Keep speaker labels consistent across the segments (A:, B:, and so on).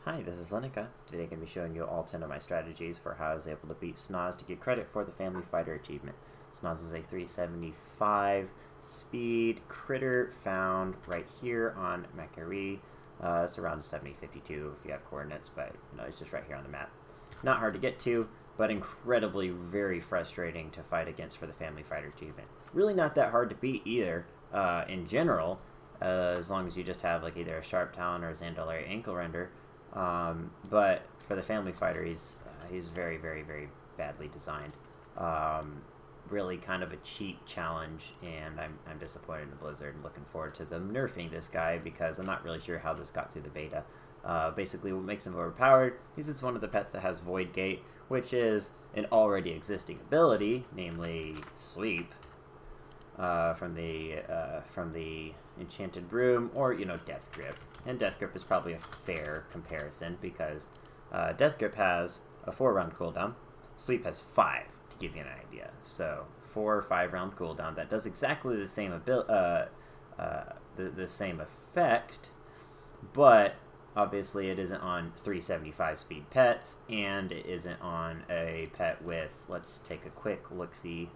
A: Hi, this is Lenica. Today I'm going to be showing you all 10 of my strategies for how I was able to beat Snozz to get credit for the Family Fighter achievement. Snozz is a 375 speed critter found right here on Macquarie. It's around 7052 if you have coordinates, but no, it's just right here on the map. Not hard to get to, but incredibly very frustrating to fight against for the Family Fighter achievement. Really not that hard to beat either, in general, as long as you just have like either a Sharp Talon or a Zandalari Ankle Render. But for the Family Fighter, he's very, very, very badly designed. Really kind of a cheap challenge, and I'm disappointed in Blizzard and looking forward to them nerfing this guy because I'm not really sure how this got through the beta. Basically, what makes him overpowered, he's just one of the pets that has Void Gate, which is an already existing ability, namely Sweep, from the Enchanted Broom, or, Death Grip. And Death Grip is probably a fair comparison because Death Grip has a 4-round cooldown. Sweep has 5, to give you an idea. So 4 or 5-round cooldown that does exactly the same the same effect, but obviously it isn't on 375 speed pets, and it isn't on a pet with, let's take a quick look-see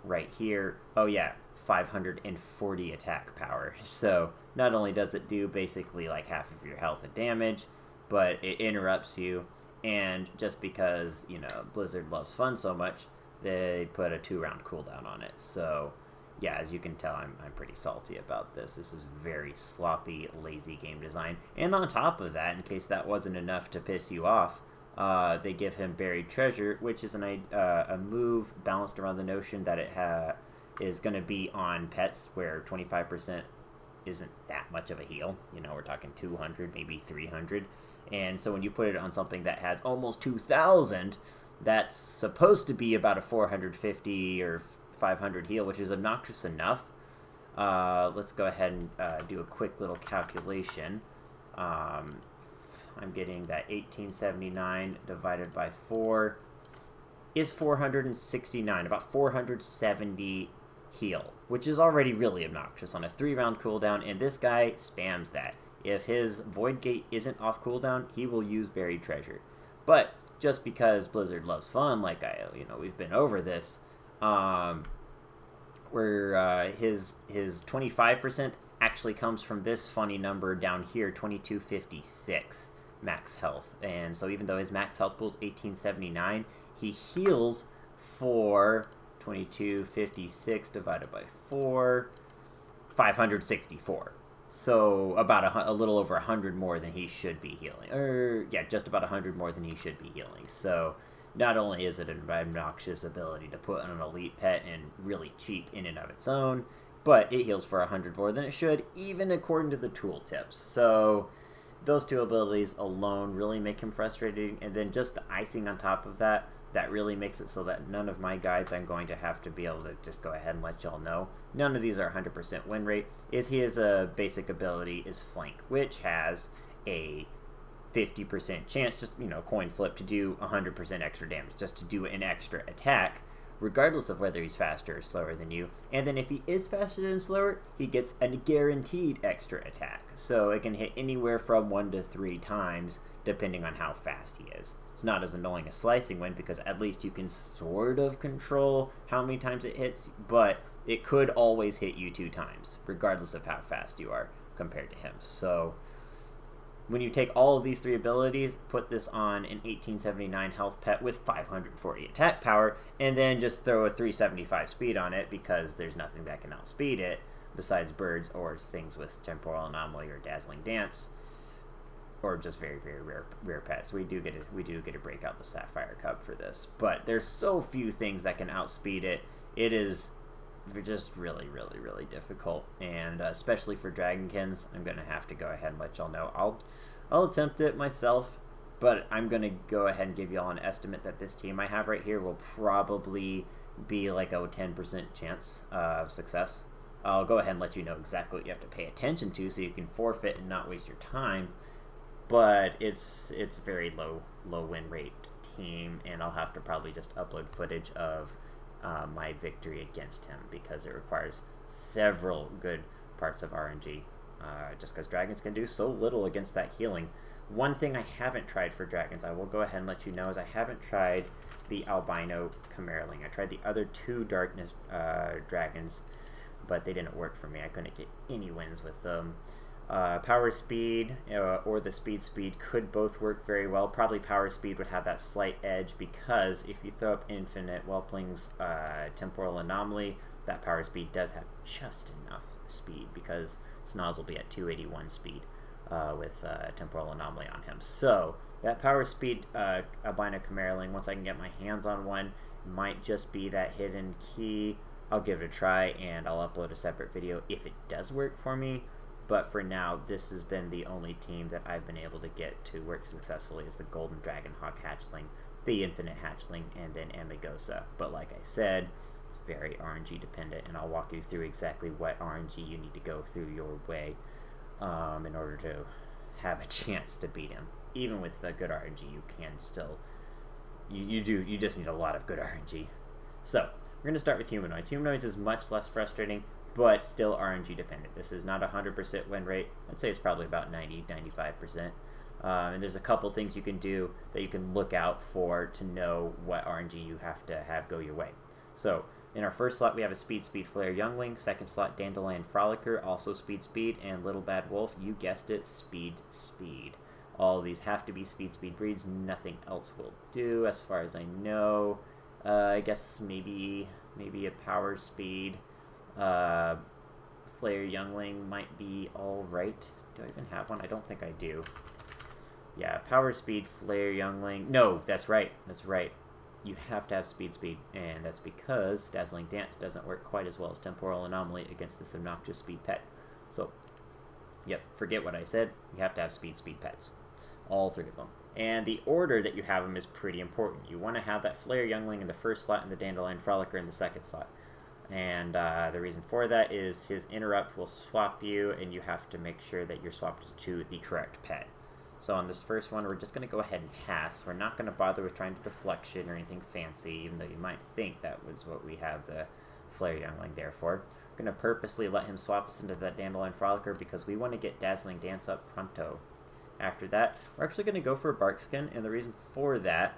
A: right here. Oh yeah, 540 attack power. So not only does it do basically like half of your health and damage, but it interrupts you. And just because, Blizzard loves fun so much, they put a 2-round cooldown on it. So yeah, as you can tell, I'm pretty salty about this. This is very sloppy, lazy game design. And on top of that, in case that wasn't enough to piss you off, they give him Buried Treasure, which is a move balanced around the notion that it is going to be on pets where 25% isn't that much of a heal. We're talking 200, maybe 300. And so when you put it on something that has almost 2,000, that's supposed to be about a 450 or 500 heal, which is obnoxious enough. Let's go ahead and do a quick little calculation. I'm getting that 1879 divided by 4 is 469, about 470 heal, which is already really obnoxious on a 3-round cooldown, and this guy spams that. If his Void Gate isn't off cooldown, he will use Buried Treasure. But just because Blizzard loves fun, like we've been over this, where his 25% actually comes from this funny number down here, 2256 max health. And so even though his max health pool is 1879, he heals for 2256 divided by 4, 564. So about a little over 100 more than he should be healing. Just about 100 more than he should be healing. So not only is it an obnoxious ability to put on an elite pet and really cheap in and of its own, but it heals for 100 more than it should, even according to the tooltips. So those two abilities alone really make him frustrating, and then just the icing on top of that, that really makes it so that none of my guides I'm going to have to be able to just go ahead and let y'all know. None of these are 100% win rate. His basic ability is Flank, which has a 50% chance, just, coin flip, to do 100% extra damage, just to do an extra attack, regardless of whether he's faster or slower than you. And then if he is faster than slower, he gets a guaranteed extra attack. So it can hit anywhere from 1 to 3 times, depending on how fast he is. It's not as annoying as Slicing Wind, because at least you can sort of control how many times it hits, but it could always hit you 2 times, regardless of how fast you are compared to him. So when you take all of these 3 abilities, put this on an 1879 health pet with 540 attack power, and then just throw a 375 speed on it, because there's nothing that can outspeed it besides birds or things with Temporal Anomaly or Dazzling Dance, or just very, very rare pets. We do get to break out the Sapphire Cub for this, but there's so few things that can outspeed it. It is just really, really, really difficult, and especially for Dragonkins, I'm gonna have to go ahead and let y'all know. I'll attempt it myself, but I'm gonna go ahead and give y'all an estimate that this team I have right here will probably be like a 10% chance of success. I'll go ahead and let you know exactly what you have to pay attention to so you can forfeit and not waste your time. But it's very low win rate team, and I'll have to probably just upload footage of my victory against him, because it requires several good parts of RNG, just because dragons can do so little against that healing. One thing I haven't tried for dragons, I will go ahead and let you know, is I haven't tried the albino Camerling. I tried the other two darkness dragons, but they didn't work for me. I couldn't get any wins with them. Power speed or the speed could both work very well. Probably power speed would have that slight edge, because if you throw up infinite whelplings temporal anomaly, that power speed does have just enough speed, because Snozz will be at 281 speed with temporal anomaly on him. So that power speed albino Camerling, once I can get my hands on one, might just be that hidden key. I'll give it a try, and I'll upload a separate video if it does work for me. But for now, this has been the only team that I've been able to get to work successfully, is the Golden Dragonhawk Hatchling, the Infinite Hatchling, and then Amegosa. But like I said, it's very RNG dependent, and I'll walk you through exactly what RNG you need to go through your way in order to have a chance to beat him. Even with the good RNG, you can still, you just need a lot of good RNG. So, we're going to start with Humanoids. Humanoids is much less frustrating, but still RNG dependent. This is not a 100% win rate. I'd say it's probably about 90-95%. And there's a couple things you can do that you can look out for to know what RNG you have to have go your way. So in our first slot, we have a Speed Flare Youngling. Second slot, Dandelion Frolicker, also Speed, and Little Bad Wolf. You guessed it, Speed. All of these have to be Speed breeds. Nothing else will do, as far as I know. I guess maybe a Power Speed Flare Youngling might be alright. Do I even have one? I don't think I do. Yeah, Power Speed Flare Youngling. No, that's right. You have to have Speed, and that's because Dazzling Dance doesn't work quite as well as Temporal Anomaly against this obnoxious speed pet. So, yep, forget what I said. You have to have Speed pets. All three of them. And the order that you have them is pretty important. You want to have that Flare Youngling in the first slot and the Dandelion Frolicker in the second slot. And the reason for that is his interrupt will swap you, and you have to make sure that you're swapped to the correct pet. So on this first one, we're just going to go ahead and pass. We're not going to bother with trying to deflection or anything fancy, even though you might think that was what we have the Flare Youngling there for. We're going to purposely let him swap us into that Dandelion Frolicker because we want to get Dazzling Dance up pronto. After that, we're actually going to go for a Barkskin, and the reason for that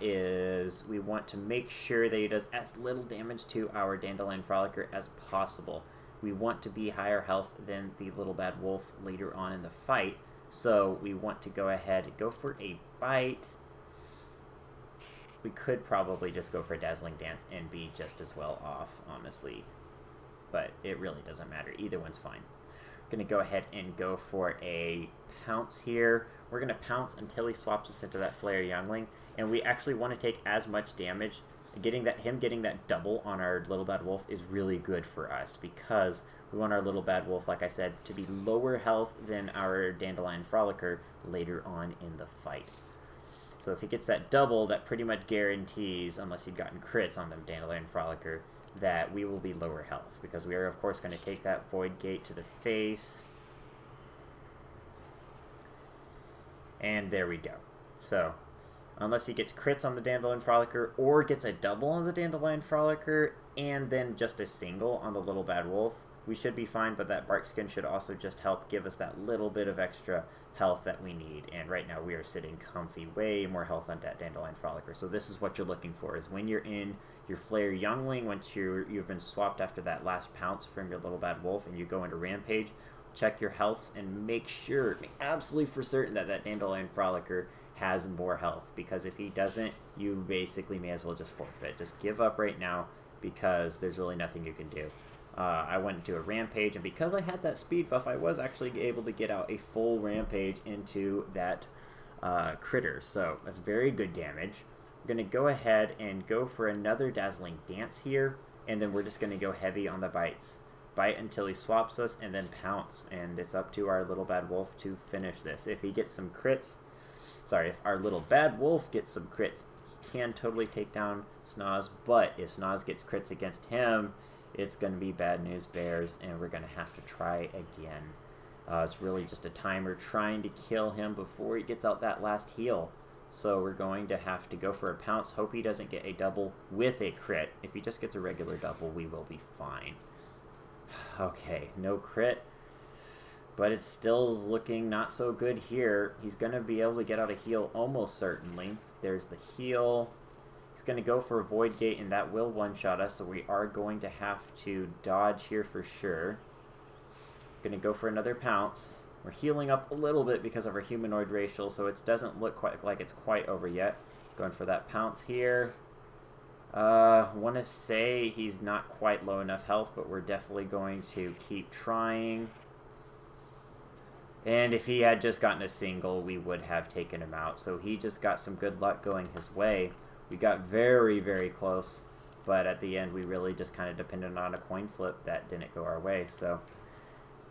A: is we want to make sure that he does as little damage to our Dandelion Frolicker as possible. We want to be higher health than the Little Bad Wolf later on in the fight, so we want to go ahead and go for a bite. We could probably just go for a Dazzling Dance and be just as well off, honestly, but it really doesn't matter. Either one's fine. Going to go ahead and go for a Pounce here. We're going to Pounce until he swaps us into that Flare Youngling, and we actually want to take as much damage. Getting that double on our Little Bad Wolf is really good for us, because we want our Little Bad Wolf, like I said, to be lower health than our Dandelion Frolicker later on in the fight. So if he gets that double, that pretty much guarantees, unless he'd gotten crits on the Dandelion Frolicker, that we will be lower health, because we are of course going to take that Void Gate to the face. And there we go. So unless he gets crits on the Dandelion Frolicker, or gets a double on the Dandelion Frolicker, and then just a single on the Little Bad Wolf, we should be fine, but that Barkskin should also just help give us that little bit of extra health that we need. And right now we are sitting comfy, way more health on that Dandelion Frolicker. So this is what you're looking for, is when you're in your Flare Youngling, once you've been swapped after that last Pounce from your Little Bad Wolf, and you go into Rampage, check your healths and make absolutely for certain that that Dandelion Frolicker has more health, because if he doesn't, you basically may as well just forfeit. Just give up right now, because there's really nothing you can do. I went into a Rampage, and because I had that speed buff, I was actually able to get out a full Rampage into that critter, so that's very good damage. We're going to go ahead and go for another Dazzling Dance here, and then we're just going to go heavy on the bites. Bite until he swaps us, and then Pounce, and it's up to our Little Bad Wolf to finish this. If he gets some crits, if our Little Bad Wolf gets some crits, he can totally take down Snozz, but if Snozz gets crits against him, it's going to be bad news bears, and we're going to have to try again. It's really just a timer trying to kill him before he gets out that last heal. So we're going to have to go for a Pounce, hope he doesn't get a double with a crit. If he just gets a regular double, we will be fine. Okay, no crit. But it still is looking not so good here. He's going to be able to get out a heal almost certainly. There's the heal. He's going to go for a Void Gate, and that will one-shot us, so we are going to have to dodge here for sure. Going to go for another Pounce. We're healing up a little bit because of our Humanoid racial, so it doesn't look quite like it's quite over yet. Going for that Pounce here. Want to say he's not quite low enough health, but we're definitely going to keep trying. And if he had just gotten a single, we would have taken him out. So he just got some good luck going his way. We got very, very close, but at the end we really just kind of depended on a coin flip that didn't go our way. So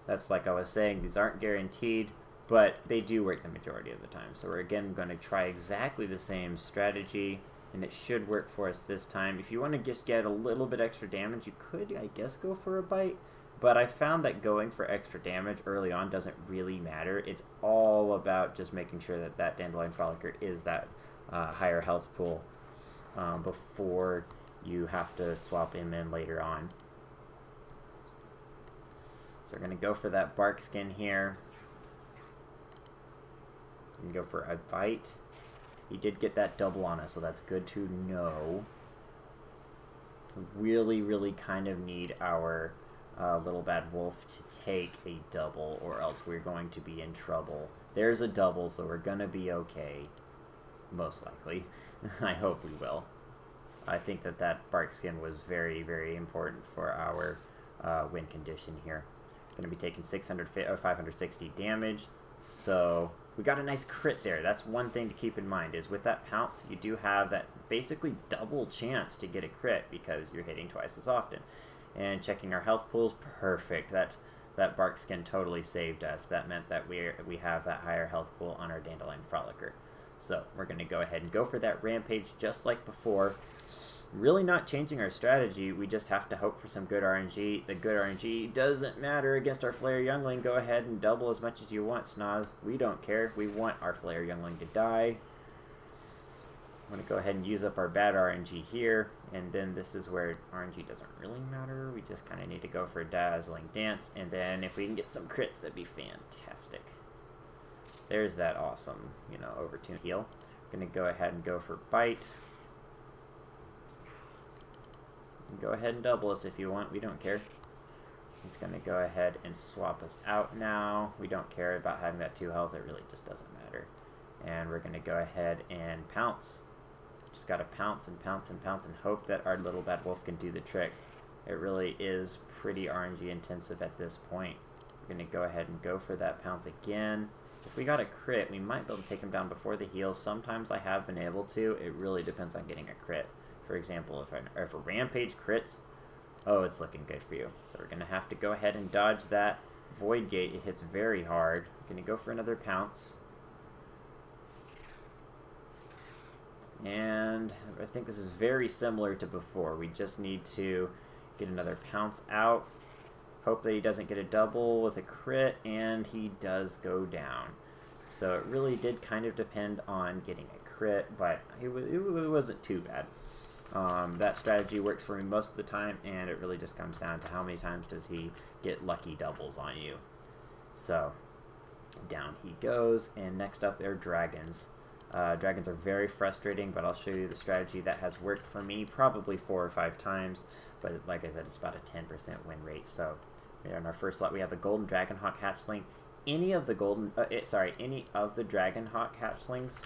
A: that's, like I was saying, these aren't guaranteed, but they do work the majority of the time. So we're again going to try exactly the same strategy, and it should work for us this time. If you want to just get a little bit extra damage, you could, I guess, go for a bite. But I found that going for extra damage early on doesn't really matter. It's all about just making sure that that Dandelion Frolicker is that higher health pool before you have to swap him in later on. So we're going to go for that bark skin here. And go for a bite. He did get that double on us, so that's good to know. We really, really kind of need our Little Bad Wolf to take a double, or else we're going to be in trouble. There's a double, so we're going to be okay. Most likely. I hope we will. I think that that bark skin was very, very important for our win condition here. Going to be taking 560 damage, so we got a nice crit there. That's one thing to keep in mind, is with that Pounce, you do have that basically double chance to get a crit because you're hitting twice as often. And checking our health pools, perfect. That bark skin totally saved us. That meant that we have that higher health pool on our Dandelion Frolicker. So we're going to go ahead and go for that Rampage just like before. Really not changing our strategy. We just have to hope for some good RNG. The good RNG doesn't matter against our Flare Youngling. Go ahead and double as much as you want, Snozz. We don't care. We want our Flare Youngling to die. I'm going to go ahead and use up our bad RNG here, and then this is where RNG doesn't really matter. We just kind of need to go for a Dazzling Dance, and then if we can get some crits, that'd be fantastic. There's that awesome, overtune heal. I'm going to go ahead and go for Bite. Go ahead and double us if you want. We don't care. He's going to go ahead and swap us out now. We don't care about having that 2 health. It really just doesn't matter. And we're going to go ahead and Pounce. Just got to pounce and pounce and pounce and hope that our Little Bad Wolf can do the trick. It really is pretty RNG intensive at this point. We're going to go ahead and go for that Pounce again. If we got a crit, we might be able to take him down before the heal. Sometimes I have been able to. It really depends on getting a crit. For example, if a Rampage crits, oh, it's looking good for you. So we're going to have to go ahead and dodge that Void Gate. It hits very hard. We're going to go for another Pounce. And I think this is very similar to before. We just need to get another Pounce out. Hope that he doesn't get a double with a crit, and he does go down. So it really did kind of depend on getting a crit, but it wasn't too bad. That strategy works for me most of the time, and it really just comes down to how many times does he get lucky doubles on you. So down he goes, and next up are dragons. Dragons are very frustrating, but I'll show you the strategy that has worked for me probably 4 or 5 times, but like I said, it's about a 10% win rate. So in our first slot, we have the Golden Dragonhawk hatchling. Any of the Dragonhawk hatchlings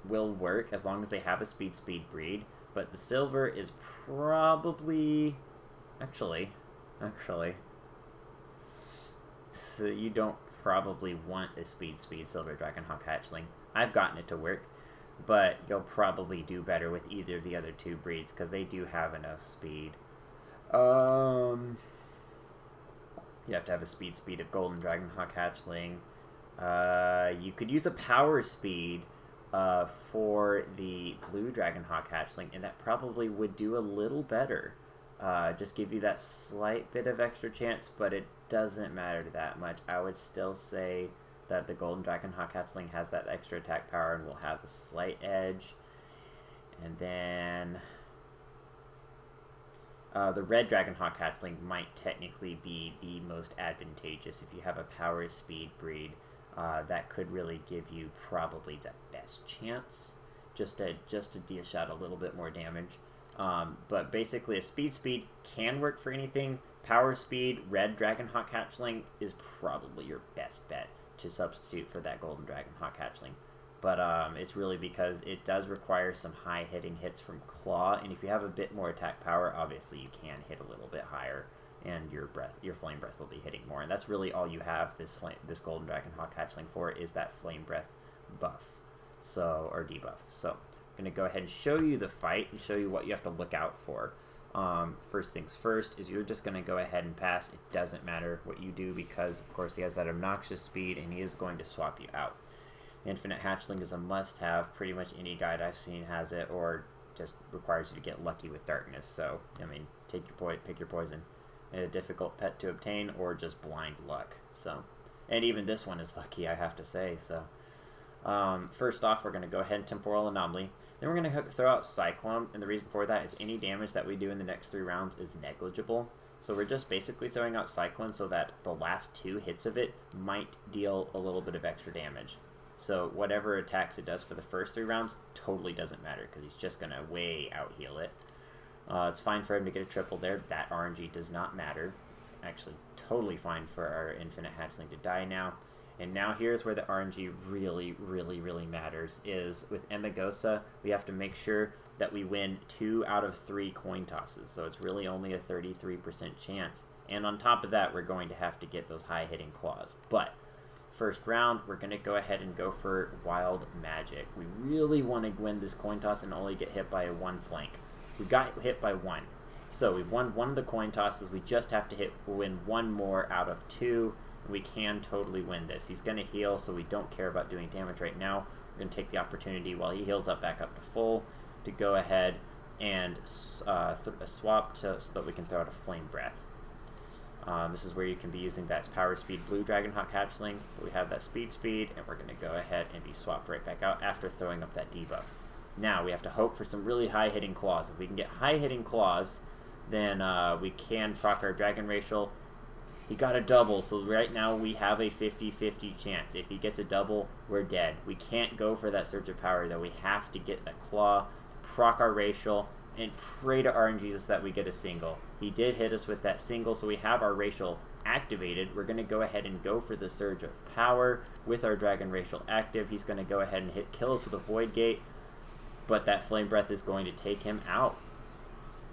A: will work as long as they have a speed breed, but the silver is probably actually so you don't probably want a speed silver Dragonhawk hatchling. I've gotten it to work, but you'll probably do better with either of the other 2 breeds because they do have enough speed. You have to have a speed of Golden Dragonhawk hatchling. You could use a power speed for the blue Dragonhawk hatchling, and that probably would do a little better. Just give you that slight bit of extra chance, but it doesn't matter that much. I would still say that the Golden Dragonhawk hatchling has that extra attack power and will have the slight edge. And then The red Dragonhawk hatchling might technically be the most advantageous. If you have a power speed breed, that could really give you probably the best chance, just to dish out a little bit more damage. But basically, a speed can work for anything. Power speed, red Dragonhawk hatchling is probably your best bet to substitute for that golden Dragonhawk hatchling. But it's really because it does require some high hitting hits from Claw, and if you have a bit more attack power, obviously you can hit a little bit higher, and your flame breath will be hitting more. And that's really all you have this golden Dragonhawk hatchling for, is that flame breath buff, or debuff. So I'm gonna go ahead and show you the fight and show you what you have to look out for. First things first is you're just gonna go ahead and pass. It doesn't matter what you do because of course he has that obnoxious speed and he is going to swap you out. Infinite Hatchling is a must-have. Pretty much any guide I've seen has it, or just requires you to get lucky with darkness. So, I mean, pick your poison. A difficult pet to obtain, or just blind luck. So, and even this one is lucky, I have to say. So, first off, we're going to go ahead and Temporal Anomaly. Then we're going to throw out Cyclone, and the reason for that is any damage that we do in the next 3 rounds is negligible. So we're just basically throwing out Cyclone so that the last 2 hits of it might deal a little bit of extra damage. So whatever attacks it does for the first 3 rounds totally doesn't matter because he's just going to way out heal it. It's fine for him to get a triple there. That RNG does not matter. It's actually totally fine for our Infinite Hatchling to die now. And now here's where the RNG really matters, is with Emagosa, we have to make sure that we win 2 out of 3 coin tosses. So it's really only a 33% chance. And on top of that, we're going to have to get those high hitting claws. But first round, we're going to go ahead and go for Wild Magic. We really want to win this coin toss and only get hit by 1 flank. We got hit by 1. So we've won 1 of the coin tosses. We just have to win 1 more out of 2. We can totally win this. He's going to heal, so we don't care about doing damage right now. We're going to take the opportunity while he heals up back up to full to go ahead and swap so that we can throw out a Flame Breath. This is where you can be using that power speed blue Dragonhawk hatchling, but we have that speed, and we're going to go ahead and be swapped right back out after throwing up that debuff. Now we have to hope for some really high hitting claws. If we can get high hitting claws, then we can proc our Dragon Racial. He got a double, so right now we have a 50-50 chance. If he gets a double, we're dead. We can't go for that Surge of Power, though. We have to get that claw, proc our Racial, and pray to RNGesus that we get a single. He did hit us with that single, so we have our Racial activated. We're going to go ahead and go for the Surge of Power with our Dragon Racial active. He's going to go ahead and kill us with a Void Gate, but that Flame Breath is going to take him out.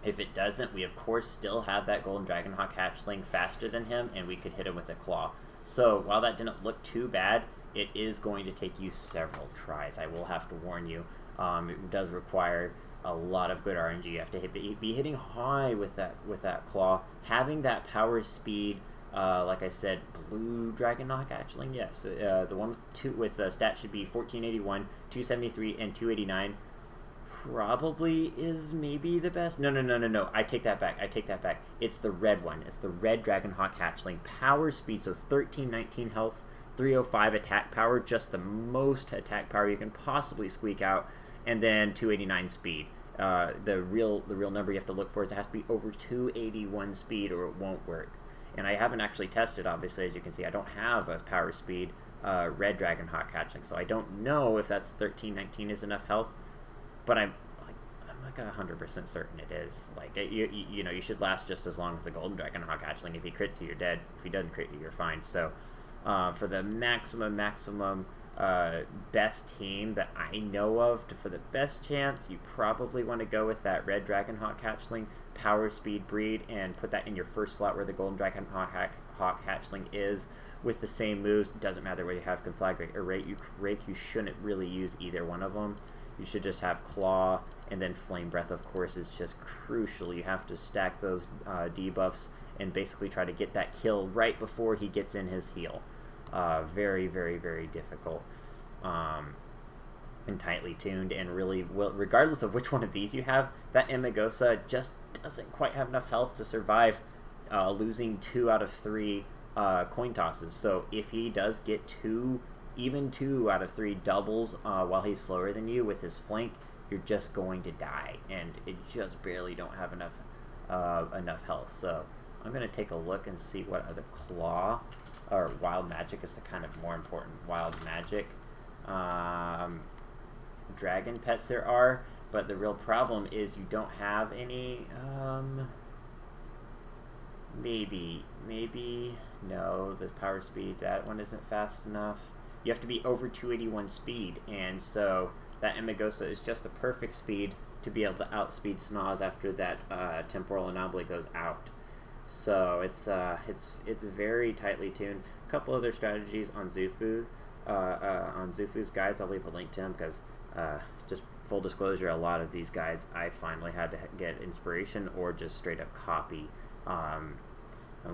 A: If it doesn't, we of course still have that Golden Dragonhawk hatchling faster than him, and we could hit him with a claw. So while that didn't look too bad, it is going to take you several tries. I will have to warn you. It does require a lot of good RNG. You have to be hitting high with that claw. Having that power speed, like I said, blue Dragonhawk hatchling. Yes, the one with stats should be 1481, 273, and 289. Probably is maybe the best. No. I take that back. It's the red one. It's the red Dragonhawk hatchling. Power speed, so 1319 health, 305 attack power, just the most attack power you can possibly squeak out, and then 289 speed. The real number you have to look for is it has to be over 281 speed or it won't work. And I haven't actually tested, obviously, as you can see. I don't have a power speed red Dragonhawk hatchling, so I don't know if that's 1319 is enough health. But I'm like 100% certain it is. Like you know, you should last just as long as the Golden Dragonhawk hatchling. If he crits you, you're dead. If he doesn't crit you, you're fine. So for the maximum best team that I know of, for the best chance, you probably want to go with that red Dragonhawk hatchling power speed breed and put that in your first slot where the Golden Dragonhawk hatchling is. With the same moves, doesn't matter whether you have Conflagrate or Rake. You shouldn't really use either one of them. You should just have Claw, and then Flame Breath, of course, is just crucial. You have to stack those debuffs and basically try to get that kill right before he gets in his heal. Very difficult and tightly tuned, and really, regardless of which one of these you have, that Emagosa just doesn't quite have enough health to survive losing 2 out of 3 coin tosses. So if he does get 2 out of 3 doubles while he's slower than you with his flank, you're just going to die, and it just barely don't have enough enough health. So I'm going to take a look and see what other claw or wild magic is the kind of more important wild magic dragon pets there are. But the real problem is you don't have any. Maybe no. The power speed, that one isn't fast enough. You have to be over 281 speed, and so that Emigosa is just the perfect speed to be able to outspeed Snozz after that temporal anomaly goes out. So it's very tightly tuned. A couple other strategies on Zufu's guides. I'll leave a link to them because just full disclosure, a lot of these guides I finally had to get inspiration or just straight up copy. I'm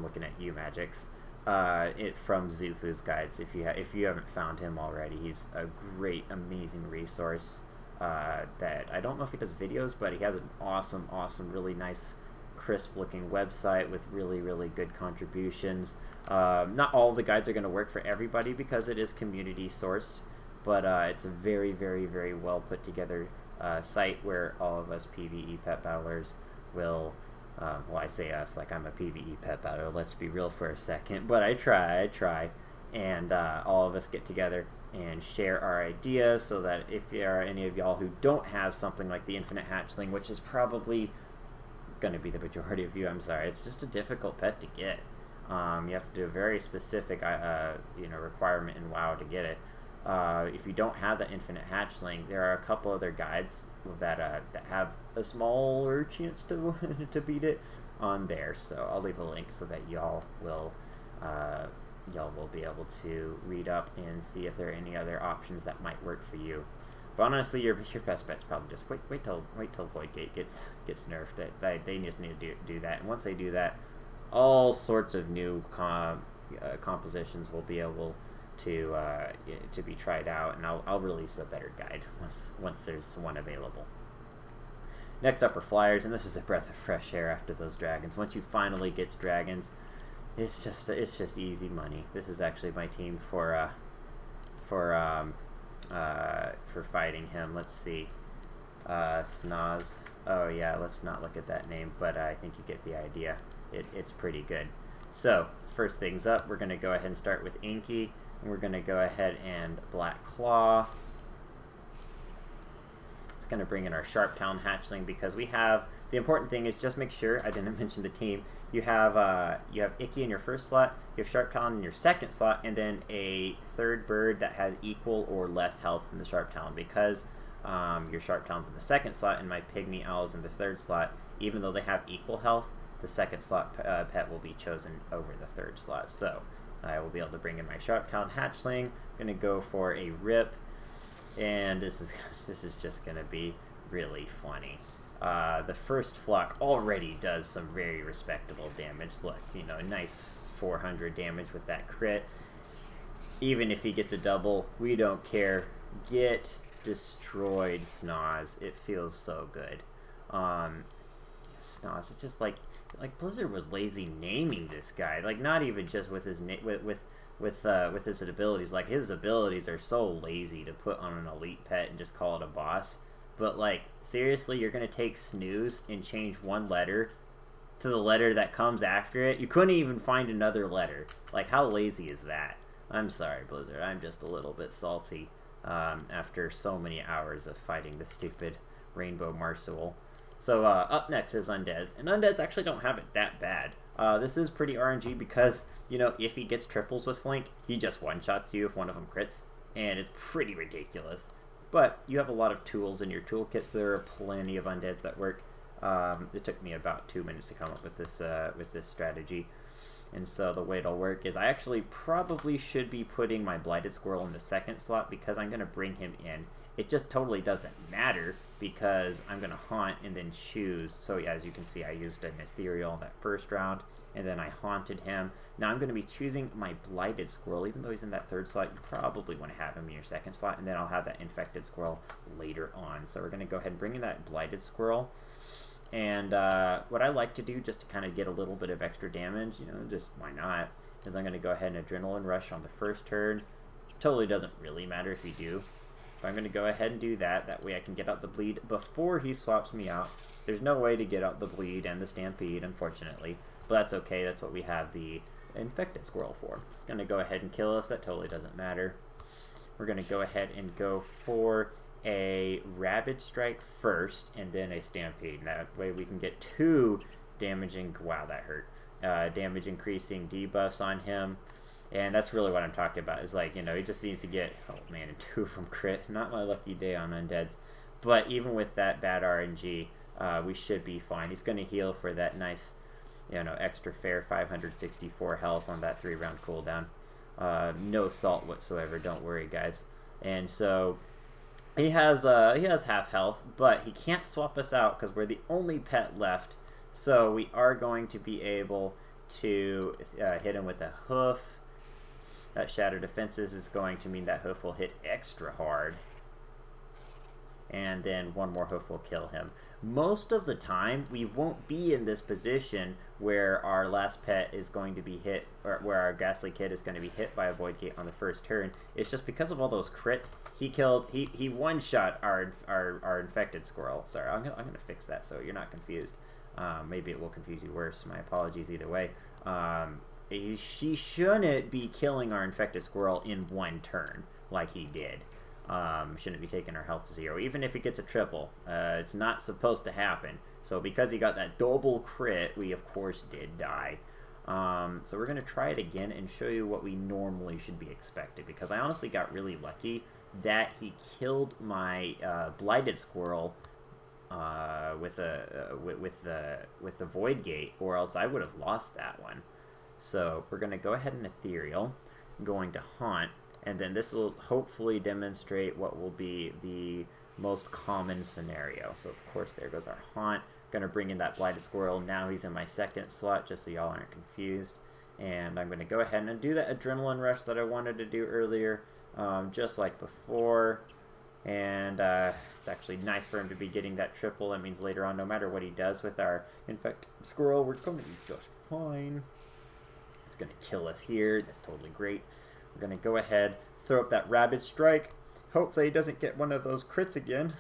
A: looking at you, Magics. From Zufu's guides. If you haven't found him already, he's a great, amazing resource. That I don't know if he does videos, but he has an awesome, really nice, crisp-looking website with really good contributions. Not all of the guides are going to work for everybody because it is community sourced, but it's a very well put together site where all of us PvE pet battlers will. Well, I say us like I'm a PvE pet battler. Let's be real for a second, but I try, and all of us get together and share our ideas so that if there are any of y'all who don't have something like the Infinite Hatchling, which is probably going to be the majority of you, I'm sorry, it's just a difficult pet to get. You have to do a very specific, requirement in WoW to get it. If you don't have the Infinite Hatchling, there are a couple other guides that have a smaller chance to to beat it on there. So I'll leave a link so that y'all will be able to read up and see if there are any other options that might work for you. But honestly, your best bet's probably just wait till Voidgate gets nerfed. They just need to do that, and once they do that, all sorts of new compositions will be able to be tried out, and I'll release a better guide once there's one available. Next up are flyers, and this is a breath of fresh air after those dragons. Once you finally get dragons, it's just easy money. This is actually my team for fighting him. Let's see, Snozz. Oh yeah, let's not look at that name, but I think you get the idea. It's pretty good. So first things up, we're going to go ahead and start with Inky. And we're going to go ahead and Black Claw. It's going to bring in our Sharptown Hatchling because we have, the important thing is just make sure, I didn't mention the team, you have Icky in your first slot, you have Sharptown in your second slot, and then a third bird that has equal or less health than the Sharptown, because your Sharptown's in the second slot and my Pygmy Owl's in the third slot. Even though they have equal health, the second slot pet will be chosen over the third slot. So I will be able to bring in my Sharptown Hatchling. I'm going to go for a Rip, and this is just going to be really funny. The first flock already does some very respectable damage. Look, a nice 400 damage with that crit. Even if he gets a double, we don't care. Get destroyed, Snozz. It feels so good. Snozz, it's just like Blizzard was lazy naming this guy. Like, not even just with his with his abilities. Like, his abilities are so lazy to put on an elite pet and just call it a boss. But like, seriously, you're gonna take Snooze and change one letter to the letter that comes after it? You couldn't even find another letter. Like, how lazy is that? I'm sorry, Blizzard. I'm just a little bit salty after so many hours of fighting the stupid Rainbow Marsual. So up next is Undeads, and Undeads actually don't have it that bad. This is pretty RNG because, if he gets triples with Flank, he just one-shots you if one of them crits, and it's pretty ridiculous. But you have a lot of tools in your toolkit, so there are plenty of Undeads that work. It took me about 2 minutes to come up with this strategy. And so the way it'll work is I actually probably should be putting my Blighted Squirrel in the second slot because I'm going to bring him in. It just totally doesn't matter because I'm going to haunt and then choose. So yeah, as you can see, I used an Ethereal in that first round, and then I haunted him. Now I'm going to be choosing my Blighted Squirrel. Even though he's in that third slot, you probably want to have him in your second slot, and then I'll have that Infected Squirrel later on. So we're going to go ahead and bring in that Blighted Squirrel. And what I like to do, just to kind of get a little bit of extra damage, just why not, is I'm going to go ahead and Adrenaline Rush on the first turn. Totally doesn't really matter if you do. But I'm going to go ahead and do that. That way I can get out the bleed before he swaps me out. There's no way to get out the bleed and the stampede, unfortunately. But that's okay. That's what we have the infected squirrel for. It's going to go ahead and kill us. That totally doesn't matter. We're going to go ahead and go for a rabid strike first and then a stampede. That way we can get 2 damaging, wow, that hurt, damage increasing debuffs on him. And that's really what I'm talking about, is like, you know, he just needs to get, oh man, 2 from crit. Not my lucky day on Undeads. But even with that bad RNG, we should be fine. He's going to heal for that nice, you know, extra fair 564 health on that 3-round cooldown. No salt whatsoever, don't worry, guys. And so he has half health, but he can't swap us out because we're the only pet left. So we are going to be able to hit him with a hoof. That Shatter Defenses is going to mean that hoof will hit extra hard. And then 1 more hoof will kill him. Most of the time, we won't be in this position where our last pet is going to be hit, or where our Ghastly Kid is going to be hit by a Void Gate on the first turn. It's just because of all those crits, he one-shot our infected squirrel. Sorry, I'm gonna fix that so you're not confused. Maybe it will confuse you worse. My apologies either way. She shouldn't be killing our infected squirrel in 1 turn like he did. Shouldn't be taking our health to 0. Even if he gets a triple, it's not supposed to happen. So because he got that double crit, we of course did die. So we're going to try it again and show you what we normally should be expected. Because I honestly got really lucky that he killed my blighted squirrel with the Void Gate, or else I would have lost that one. So we're going to go ahead and Ethereal. I'm going to Haunt. And then this will hopefully demonstrate what will be the most common scenario. So, of course, there goes our Haunt. Going to bring in that Blighted Squirrel. Now he's in my 2nd slot, just so y'all aren't confused. And I'm going to go ahead and do that Adrenaline Rush that I wanted to do earlier, just like before. And it's actually nice for him to be getting that triple. That means later on, no matter what he does with our Infected Squirrel, we're going to be just fine. It's going to kill us here. That's totally great. We're going to go ahead, throw up that Rabid Strike. Hopefully he doesn't get one of those crits again.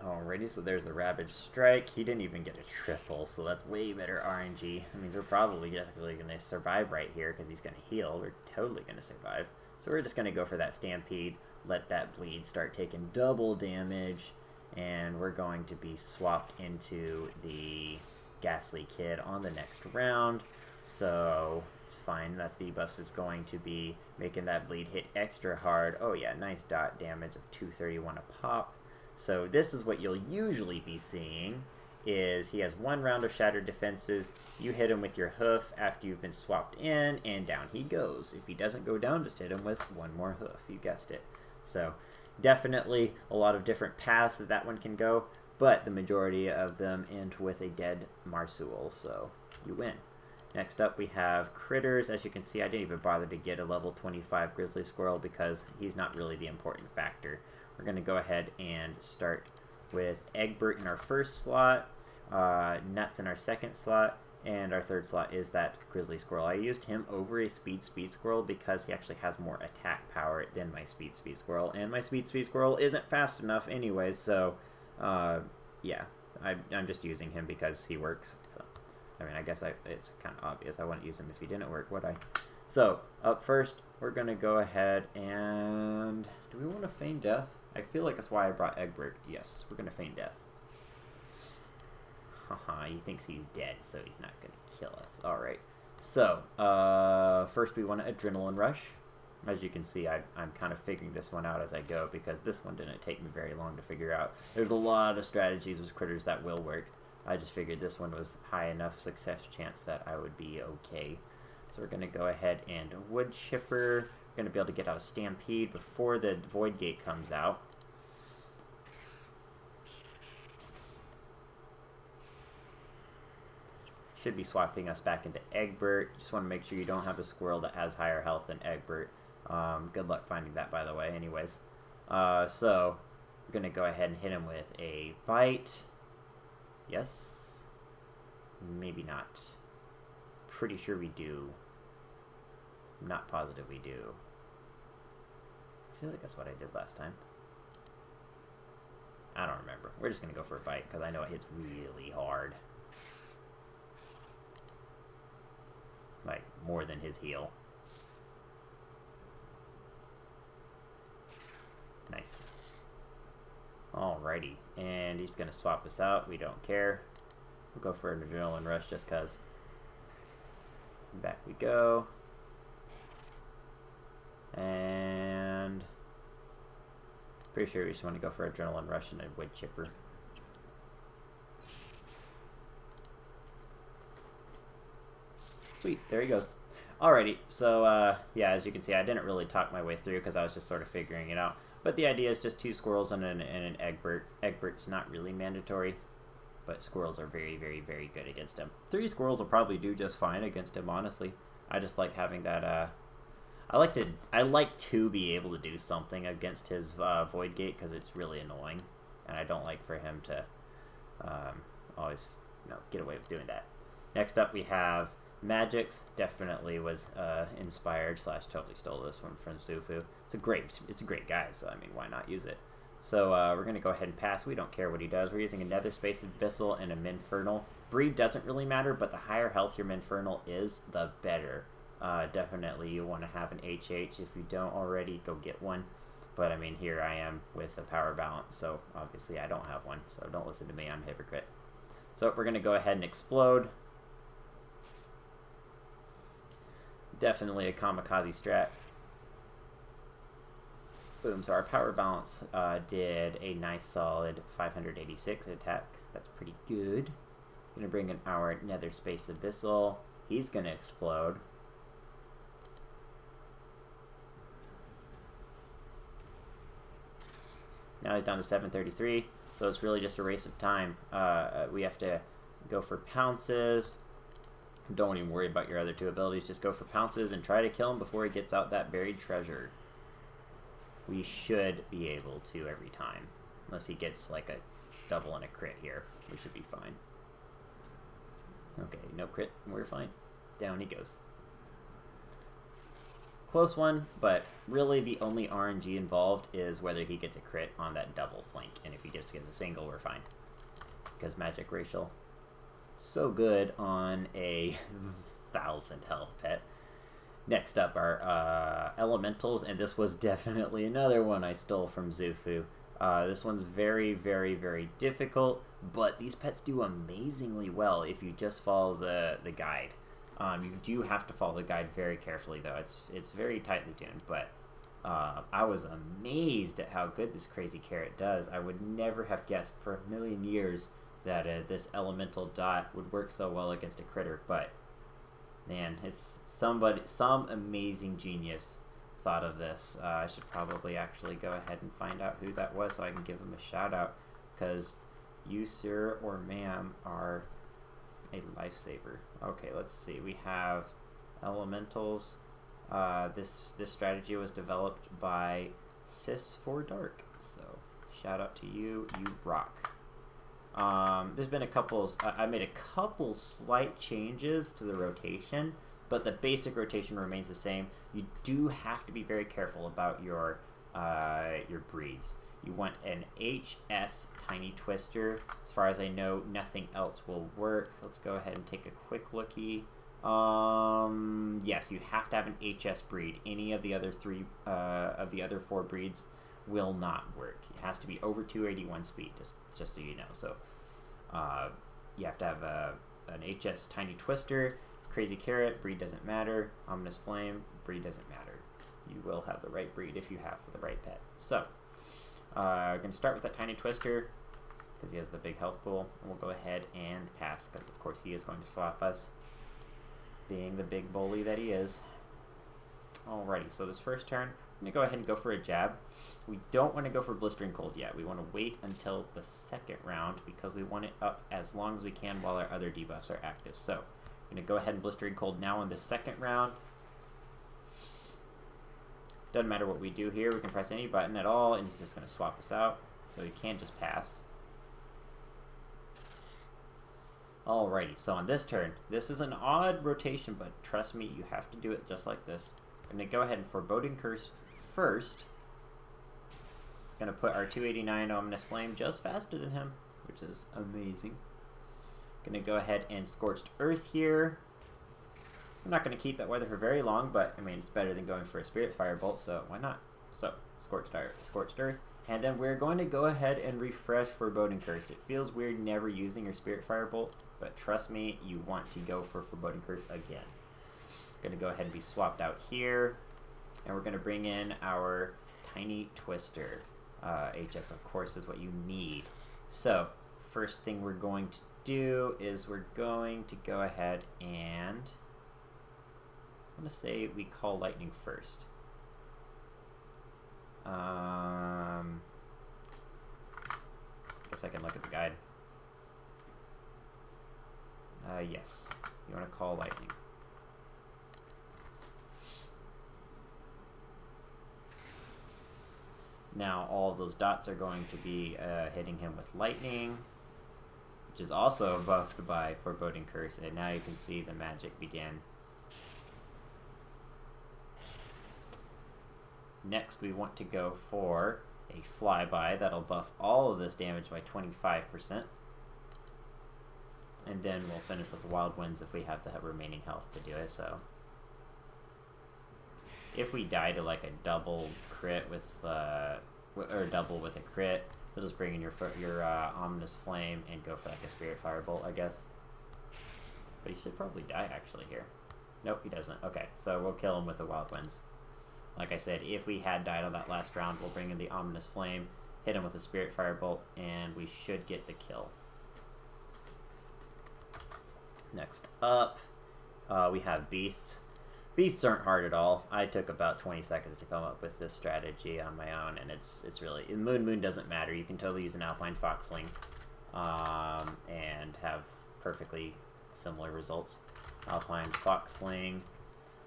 A: Alrighty, so there's the Rabid Strike. He didn't even get a triple, so that's way better RNG. That means we're probably actually going to survive right here because he's going to heal. We're totally going to survive. So we're just going to go for that Stampede, let that bleed start taking double damage, and we're going to be swapped into the Ghastly Kid on the next round. So it's fine. That's debuffs is going to be making that bleed hit extra hard. Oh yeah, nice dot damage of 231 a pop. So this is what you'll usually be seeing, is he has 1 round of Shattered Defenses. You hit him with your hoof after you've been swapped in, and down he goes. If he doesn't go down, just hit him with 1 more hoof. You guessed it. So definitely a lot of different paths that one can go, but the majority of them end with a dead Marsual, so you win. Next up, we have Critters. As you can see, I didn't even bother to get a level 25 Grizzly Squirrel because he's not really the important factor. We're going to go ahead and start with Egbert in our 1st slot, Nuts in our 2nd slot, and our 3rd slot is that Grizzly Squirrel. I used him over a Speed Squirrel because he actually has more attack power than my Speed Squirrel, and my Speed Squirrel isn't fast enough anyways, so yeah, I'm just using him because he works, so. I mean, I guess it's kind of obvious. I wouldn't use him if he didn't work, would I? So, up first, we're going to go ahead and... Do we want to feign death? I feel like that's why I brought Egbert. Yes, we're going to feign death. Haha, he thinks he's dead, so he's not going to kill us. Alright. So, first we want to Adrenaline Rush. As you can see, I'm kind of figuring this one out as I go, because this one didn't take me very long to figure out. There's a lot of strategies with critters that will work. I just figured this one was high enough success chance that I would be okay. So we're going to go ahead and Wood Chipper. We're going to be able to get out a Stampede before the Void Gate comes out. Should be swapping us back into Egbert. Just want to make sure you don't have a squirrel that has higher health than Egbert. Good luck finding that, by the way, anyways. So we're going to go ahead and hit him with a Bite. Yes? Maybe not. Pretty sure we do. I'm not positive we do. I feel like that's what I did last time. I don't remember. We're just going to go for a bite because I know it hits really hard. Like, more than his heal. Nice. Alrighty. And he's going to swap us out. We don't care. We'll go for an adrenaline rush just because. Back we go. And pretty sure we just want to go for adrenaline rush and a wood chipper. Sweet, there he goes. Alrighty, so yeah, as you can see, I didn't really talk my way through because I was just sort of figuring it out. But the idea is just 2 squirrels and an Egbert. Egbert's not really mandatory, but squirrels are very, very, very good against him. 3 squirrels will probably do just fine against him, honestly. I just like having that, I like to be able to do something against his Void Gate because it's really annoying. And I don't like for him to always, get away with doing that. Next up we have Magix. Definitely was inspired / totally stole this one from Zufu. It's a great guy, so I mean, why not use it? So we're going to go ahead and pass. We don't care what he does. We're using a Nether Space Abyssal and a Minfernal. Breed doesn't really matter, but the higher health your Minfernal is, the better. Definitely you want to have an HH. If you don't already, go get one. But I mean, here I am with a power balance, so obviously I don't have one. So don't listen to me, I'm a hypocrite. So we're going to go ahead and explode. Definitely a kamikaze strat. Boom, so our power balance did a nice solid 586 attack. That's pretty good. Gonna bring in our Nether Space Abyssal. He's gonna explode. Now he's down to 733, so it's really just a race of time. We have to go for pounces. Don't even worry about your other 2 abilities. Just go for pounces and try to kill him before he gets out that buried treasure. We should be able to every time. Unless he gets like a double and a crit here. We should be fine. Okay, no crit. We're fine. Down he goes. Close one, but really the only RNG involved is whether he gets a crit on that double flank. And if he just gets a single, we're fine. Because Magic Racial, so good on a 1000 health pet. Next up are Elementals, and this was definitely another one I stole from Zufu. This one's very, very, very difficult, but these pets do amazingly well if you just follow the guide. You do have to follow the guide very carefully, though. It's very tightly tuned, but I was amazed at how good this crazy carrot does. I would never have guessed for a million years that this elemental dot would work so well against a critter, but man, it's some amazing genius thought of this. I should probably actually go ahead and find out who that was so I can give him a shout out, because you, sir, or ma'am, are a lifesaver. Okay, let's see. We have elementals. This strategy was developed by Sis4Dark, so shout out to you. You rock. There's been a couple. I made a couple slight changes to the rotation, but the basic rotation remains the same. You do have to be very careful about your breeds. You want an HS Tiny Twister. As far as I know, nothing else will work. Let's go ahead and take a quick lookie. Yes, you have to have an HS breed. Any of the other four breeds will not work. It has to be over 281 speed, just so you know. So you have to have an HS Tiny Twister. Crazy Carrot, breed doesn't matter. Ominous Flame, breed doesn't matter. You will have the right breed if you have the right pet. So we're going to start with that Tiny Twister because he has the big health pool, and we'll go ahead and pass because of course he is going to swap us, being the big bully that he is. Alrighty, so this first turn, I'm going to go ahead and go for a jab. We don't want to go for Blistering Cold yet. We want to wait until the second round because we want it up as long as we can while our other debuffs are active. So I'm going to go ahead and Blistering Cold now in the second round. Doesn't matter what we do here. We can press any button at all, and he's just going to swap us out. So he can't just pass. Alrighty, so on this turn, this is an odd rotation, but trust me, you have to do it just like this. I'm going to go ahead and Foreboding Curse first. It's going to put our 289 Ominous Flame just faster than him, which is amazing. Going to go ahead and Scorched Earth here. I'm not going to keep that weather for very long, but I mean, it's better than going for a Spirit Firebolt, so why not? So, Scorched Earth. And then we're going to go ahead and refresh Foreboding Curse. It feels weird never using your Spirit Firebolt, but trust me, you want to go for Foreboding Curse again. Going to go ahead and be swapped out here. And we're going to bring in our Tiny Twister. HS, of course, is what you need. So, first thing we're going to do is we're going to go ahead and... I'm going to say we call Lightning first. I guess I can look at the guide. Yes, you want to call Lightning. Now all of those dots are going to be hitting him with Lightning, which is also buffed by Foreboding Curse, and now you can see the magic begin. Next, we want to go for a Flyby. That'll buff all of this damage by 25%. And then we'll finish with the Wild Winds if we have the remaining health to do it. So, if we die to like a double crit with, or double with a crit, we'll just bring in your Ominous Flame and go for like a Spirit Firebolt, I guess. But he should probably die actually here. Nope, he doesn't. Okay, so we'll kill him with the Wild Winds. Like I said, if we had died on that last round, we'll bring in the Ominous Flame, hit him with a Spirit Firebolt, and we should get the kill. Next up, we have Beasts. Beasts aren't hard at all. I took about 20 seconds to come up with this strategy on my own, and it's really... Moon doesn't matter. You can totally use an Alpine Foxling and have perfectly similar results. Alpine Foxling...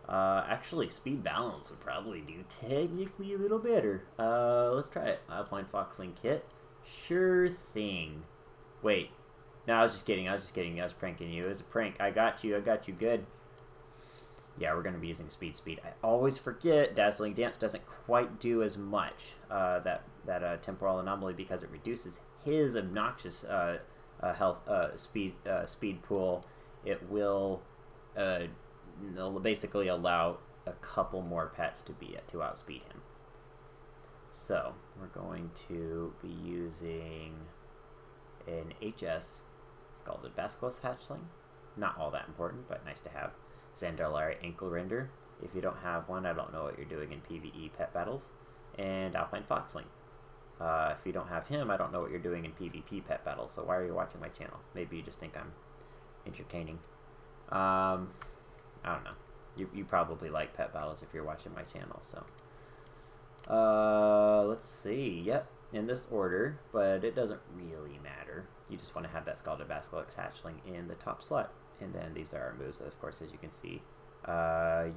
A: actually, Speed Balance would probably do technically a little better. Let's try it. Alpine Foxling Kit. Sure thing. Wait. No, I was just kidding. I was pranking you. It was a prank. I got you good. Yeah, we're going to be using Speed. I always forget Dazzling Dance doesn't quite do as much, that Temporal Anomaly, because it reduces his obnoxious health speed pool. It will... They'll basically allow a couple more pets to outspeed him. So we're going to be using an HS. It's called a Basilisk Hatchling. Not all that important, but nice to have. Sandalari Ankle Render. If you don't have one, I don't know what you're doing in PvE pet battles. And Alpine Foxling. If you don't have him, I don't know what you're doing in PvP pet battles. So why are you watching my channel? Maybe you just think I'm entertaining. I don't know. You probably like pet battles if you're watching my channel, so. Let's see. Yep, in this order, but it doesn't really matter. You just want to have that Scalded Basilisk Hatchling in the top slot. And then these are our moves, of course, as you can see.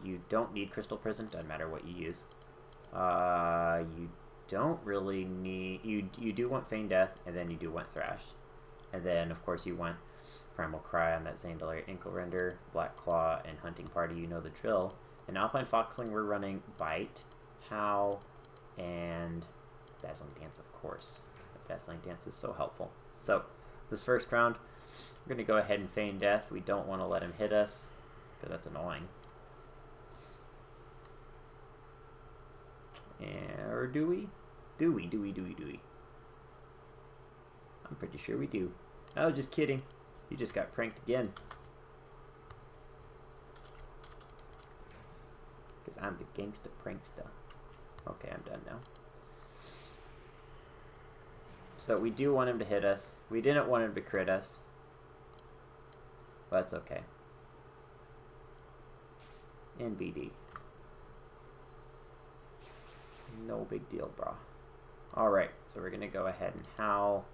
A: You don't need Crystal Prison, doesn't matter what you use. You don't really need... You do want Feign Death, and then you do want Thrash. And then, of course, you want Primal Cry on that Zandalari Ankle Render, Black Claw, and Hunting Party, you know the drill. In Alpine Foxling, we're running Bite, Howl, and Dazzling Dance, of course. Dazzling Dance is so helpful. So, this first round, we're going to go ahead and Feign Death. We don't want to let him hit us, because that's annoying. Or do we? Do we? I'm pretty sure we do. I was just kidding. You just got pranked again. Because I'm the gangsta prankster. Okay, I'm done now. So we do want him to hit us. We didn't want him to crit us. But that's okay. NBD. No big deal, brah. Alright, so we're going to go ahead and Howl,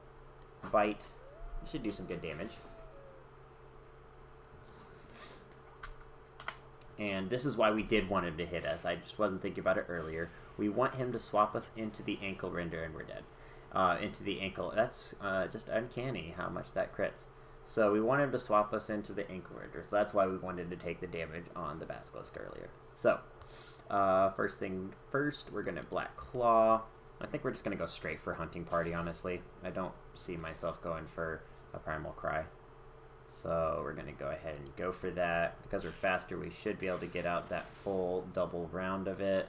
A: Bite. We should do some good damage. And this is why we did want him to hit us. I just wasn't thinking about it earlier. We want him to swap us into the Ankle Render and we're dead. Into the ankle. That's just uncanny how much that crits. So we want him to swap us into the Ankle Render. So that's why we wanted to take the damage on the Basilisk earlier. So, first thing first, we're going to Black Claw. I think we're just going to go straight for Hunting Party, honestly. I don't see myself going for a Primal Cry. So we're going to go ahead and go for that. Because we're faster, we should be able to get out that full double round of it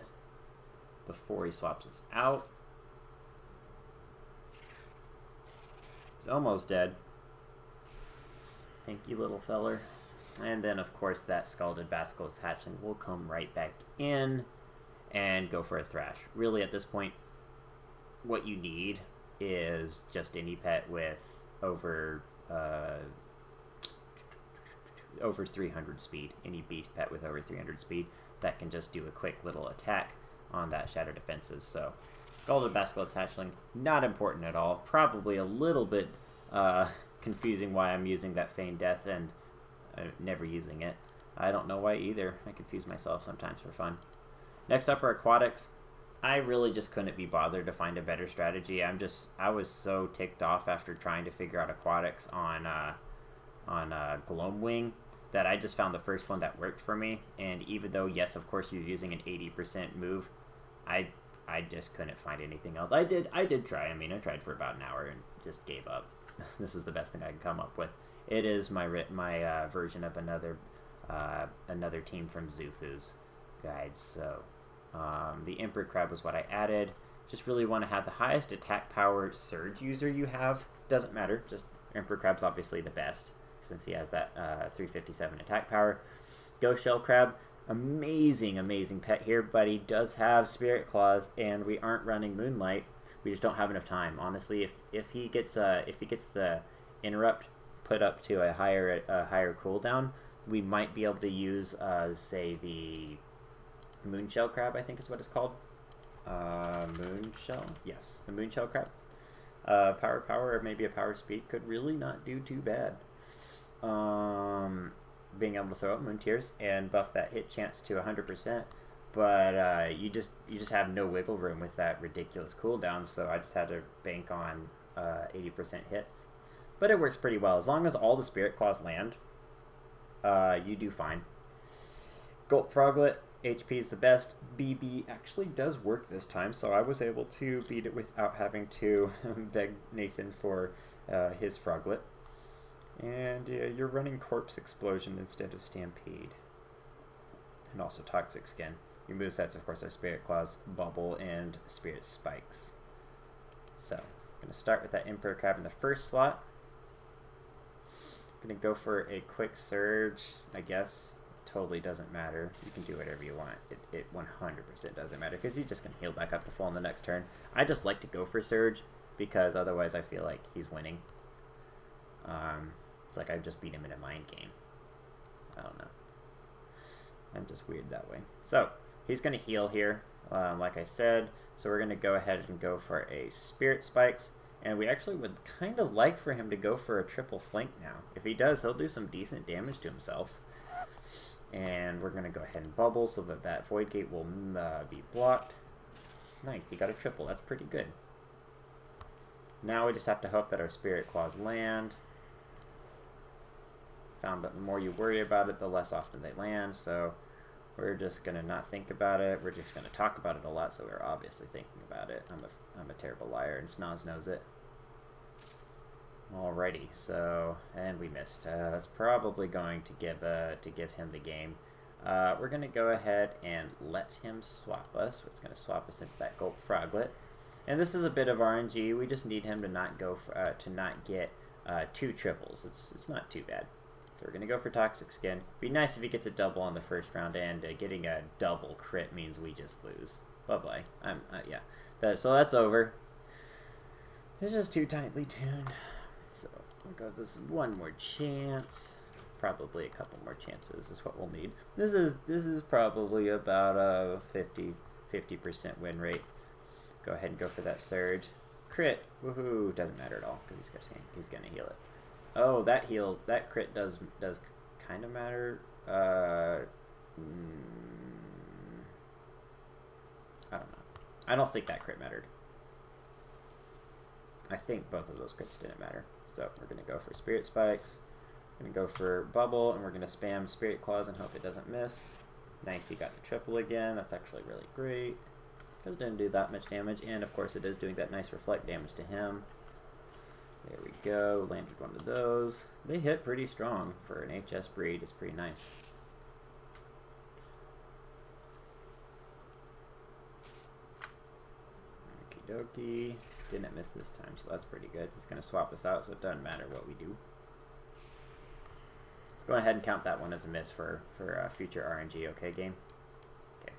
A: before he swaps us out. He's almost dead. Thank you, little feller. And then, of course, that Scalded Basilisk Hatchling will come right back in and go for a Thrash. Really, at this point, what you need is just any pet with over 300 speed. Any beast pet with over 300 speed that can just do a quick little attack on that Shadow Defenses. So, Scalded Basilisk Hatchling, not important at all. Probably a little bit confusing why I'm using that Feigned Death and never using it. I don't know why either. I confuse myself sometimes for fun. Next up are Aquatics. I really just couldn't be bothered to find a better strategy. I was so ticked off after trying to figure out Aquatics on Gloamwing that I just found the first one that worked for me. And even though, yes, of course, you're using an 80% move, I just couldn't find anything else. I did try. I mean, I tried for about an hour and just gave up. This is the best thing I can come up with. It is my version of another team from Zufu's guides. So the Emperor Crab was what I added. Just really want to have the highest attack power Surge user you have. Doesn't matter. Just Emperor Crab's obviously the best since he has that 357 attack power. Ghost Shell Crab, amazing pet here, but he does have Spirit Claws, and we aren't running Moonlight. We just don't have enough time. Honestly, if he gets the interrupt put up to a higher cooldown, we might be able to use say the Moonshell Crab, I think is what it's called. Moonshell? Yes, the Moonshell Crab. Power, or maybe a Power Speed could really not do too bad. Being able to throw up Moon Tears and buff that hit chance to 100%, but you just have no wiggle room with that ridiculous cooldown, so I just had to bank on 80% hits. But it works pretty well. As long as all the Spirit Claws land, you do fine. Gulp Froglet, HP is the best. BB actually does work this time, so I was able to beat it without having to beg Nathan for his Froglet. And you're running Corpse Explosion instead of Stampede. And also Toxic Skin. Your movesets, of course, are Spirit Claws, Bubble, and Spirit Spikes. So, I'm going to start with that Emperor Crab in the first slot. I'm going to go for a quick Surge, I guess. It totally doesn't matter. You can do whatever you want. It 100% doesn't matter, because he's just going to heal back up to full on the next turn. I just like to go for Surge, because otherwise I feel like he's winning. It's like I've just beat him in a mind game. I don't know. I'm just weird that way. So, he's going to heal here, like I said. So we're going to go ahead and go for a Spirit Spikes. And we actually would kind of like for him to go for a triple flank now. If he does, he'll do some decent damage to himself. And we're going to go ahead and bubble so that that Void Gate will be blocked. Nice, he got a triple. That's pretty good. Now we just have to hope that our Spirit Claws land. Found that the more you worry about it, the less often they land, so we're just going to not think about it. We're just going to talk about it a lot, so we're obviously thinking about it. I'm a terrible liar, and Snozz knows it. Alrighty, so, and we missed. That's probably going to give him the game. We're going to go ahead and let him swap us. It's going to swap us into that Gulp Froglet. And this is a bit of RNG. We just need him to not go for, to not get 2 triples. It's not too bad. So we're going to go for Toxic Skin. Be nice if he gets a double on the first round, and getting a double crit means we just lose. Bye-bye. Yeah. So that's over. It's just too tightly tuned. So we'll go this one more chance. Probably a couple more chances is what we'll need. This is probably about a 50% win rate. Go ahead and go for that Surge. Crit. Woohoo. Doesn't matter at all, because he's going to heal it. Oh, that crit does kind of matter. I don't know. I don't think that crit mattered. I think both of those crits didn't matter. So we're going to go for Spirit Spikes. We're going to go for Bubble, and we're going to spam Spirit Claws and hope it doesn't miss. Nice, he got the triple again. That's actually really great. because it didn't do that much damage, and of course it is doing that nice reflect damage to him. There we go, landed one of those. They hit pretty strong for an HS breed, it's pretty nice. Okie dokie, didn't miss this time, so that's pretty good. He's going to swap us out, so it doesn't matter what we do. Let's go ahead and count that one as a miss for future RNG, okay, game? Okay.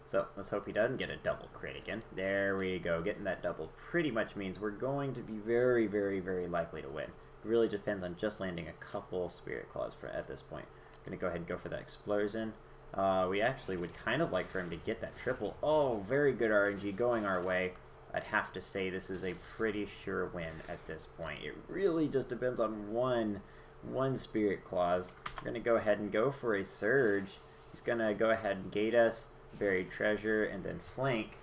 A: So, let's hope he doesn't get a double crit again. There we go. Getting that double pretty much means we're going to be very, very, very likely to win. It really depends on just landing a couple Spirit Claws at this point. I'm going to go ahead and go for that Explosion. We actually would kind of like for him to get that triple. Oh, very good RNG going our way. I'd have to say this is a pretty sure win at this point. It really just depends on one Spirit Claws. We're going to go ahead and go for a Surge. He's going to go ahead and gate us, Buried Treasure, and then flank.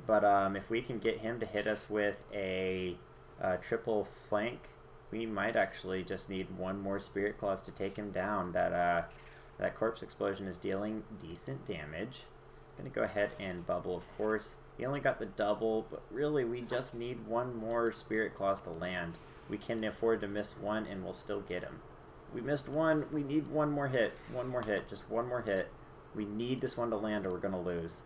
A: But if we can get him to hit us with a triple flank, we might actually just need one more Spirit Claws to take him down. That Corpse Explosion is dealing decent damage. I'm going to go ahead and bubble, of course. He only got the double, but really we just need one more Spirit Claws to land. We can afford to miss one and we'll still get him. We missed one. We need one more hit. One more hit. Just one more hit. We need this one to land or we're going to lose.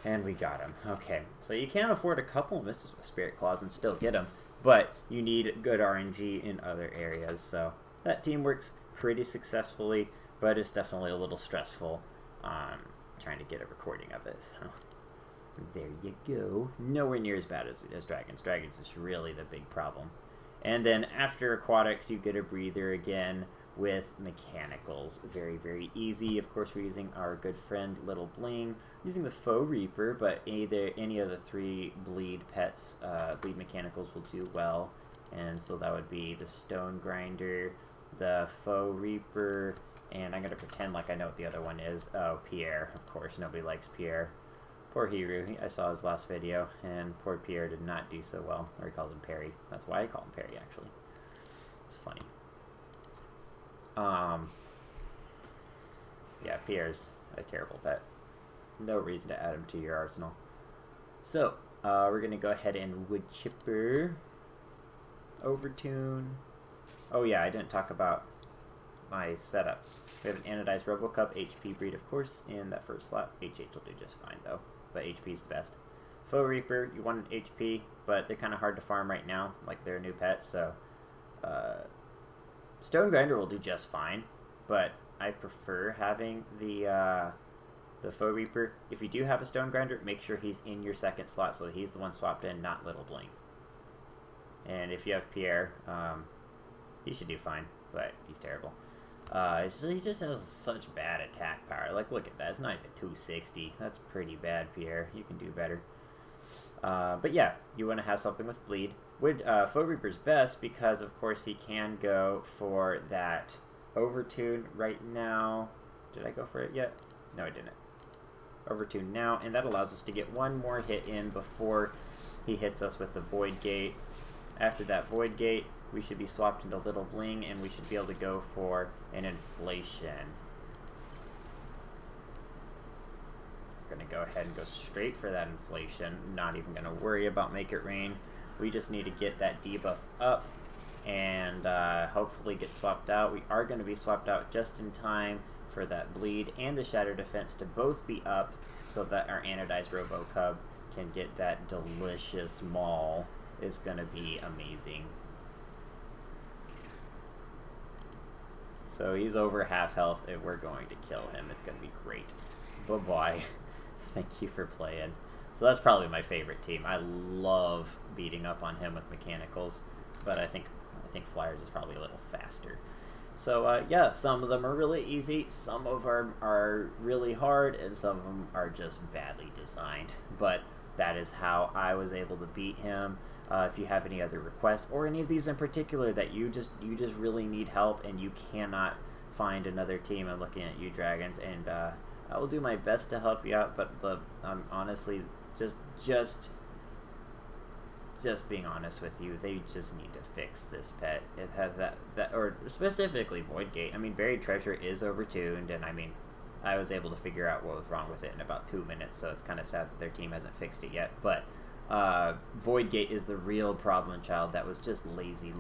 A: And we got him. Okay. So you can't afford a couple of misses with Spirit Claws and still get him. But you need good RNG in other areas. So that team works pretty successfully, but it's definitely a little stressful trying to get a recording of it. So there you go. Nowhere near as bad as Dragons. Dragons is really the big problem. And then after Aquatics, you get a breather again with Mechanicals. Very, very easy. Of course, we're using our good friend Little Bling. Using the Faux Reaper, but any of the three bleed pets, bleed Mechanicals will do well. And so that would be the Stone Grinder, the Faux Reaper, and I'm going to pretend like I know what the other one is. Oh, Pierre. Of course, nobody likes Pierre. Poor Hiru. I saw his last video, and poor Pierre did not do so well. Or he calls him Perry. That's why I call him Perry, actually. It's funny. Yeah, Pierre's a terrible pet. No reason to add him to your arsenal. So, we're going to go ahead and Wood Chipper. Overtune. Oh yeah, I didn't talk about my setup. We have an anodized Robocup HP breed, of course, in that first slot. HH will do just fine, though, but HP is the best. Faux Reaper, you want an HP, but they're kind of hard to farm right now, like they're a new pet, so Stone Grinder will do just fine, but I prefer having the Faux Reaper. If you do have a Stone Grinder, make sure he's in your second slot, so he's the one swapped in, not Little Bling. And if you have Pierre, he should do fine, but he's terrible. So he just has such bad attack power. Like, look at that. It's not even 260. That's pretty bad, Pierre. You can do better. But yeah, you want to have something with bleed. Faux Reaper's best because, of course, he can go for that Overtune right now. Did I go for it yet? No, I didn't. Overtune now, and that allows us to get one more hit in before he hits us with the Void Gate. After that Void Gate, we should be swapped into Little Bling, and we should be able to go for an Inflation. We're going to go ahead and go straight for that Inflation. Not even going to worry about Make It Rain. We just need to get that debuff up and hopefully get swapped out. We are going to be swapped out just in time for that Bleed and the Shatter Defense to both be up so that our Anodized Robocub can get that delicious Maul. It's going to be amazing. So he's over half health and we're going to kill him. It's going to be great. Bye-bye. Thank you for playing. So that's probably my favorite team. I love beating up on him with Mechanicals, but I think Flyers is probably a little faster. So yeah, some of them are really easy, some of them are really hard, and some of them are just badly designed. But that is how I was able to beat him. If you have any other requests, or any of these in particular that you just really need help and you cannot find another team, I'm looking at you, Dragons, and I will do my best to help you out. But honestly, just being honest with you, they just need to fix this pet. It has that or specifically Void Gate. I mean, Buried Treasure is overtuned, and I mean, I was able to figure out what was wrong with it in about 2 minutes, so it's kind of sad that their team hasn't fixed it yet. But Void Gate is the real problem child that was just lazy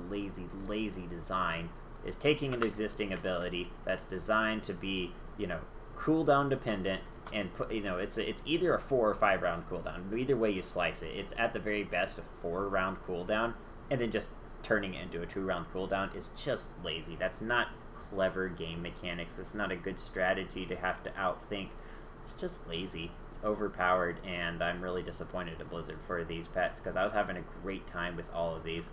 A: design, is taking an existing ability that's designed to be, you know, cooldown dependent, and put, you know, it's either a 4 or 5 round cooldown. Either way you slice it, it's at the very best a 4 round cooldown, and then just turning it into a 2 round cooldown is just lazy. That's not clever game mechanics. It's not a good strategy to have to outthink. It's just lazy. It's overpowered, and I'm really disappointed at Blizzard for these pets, because I was having a great time with all of these.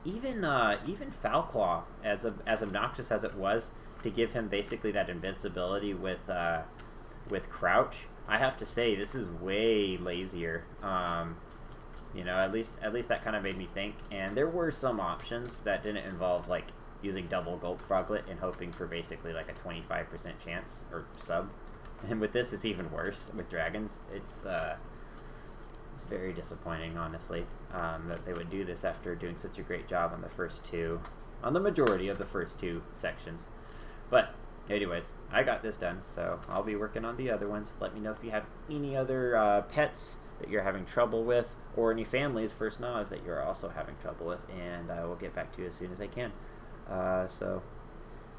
A: Even Foulclaw, as obnoxious as it was, to give him basically that invincibility with Crouch, I have to say this is way lazier. You know, at least that kind of made me think. And there were some options that didn't involve like using double Gulp Froglet and hoping for basically like a 25% chance or sub. And with this, it's even worse with dragons. It's very disappointing, honestly, that they would do this after doing such a great job on the first two, on the majority of the first 2 sections. But anyways, I got this done, so I'll be working on the other ones. Let me know if you have any other pets that you're having trouble with, or any families for Snozz that you're also having trouble with, and I will get back to you as soon as I can. So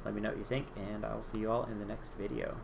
A: let me know what you think, and I'll see you all in the next video.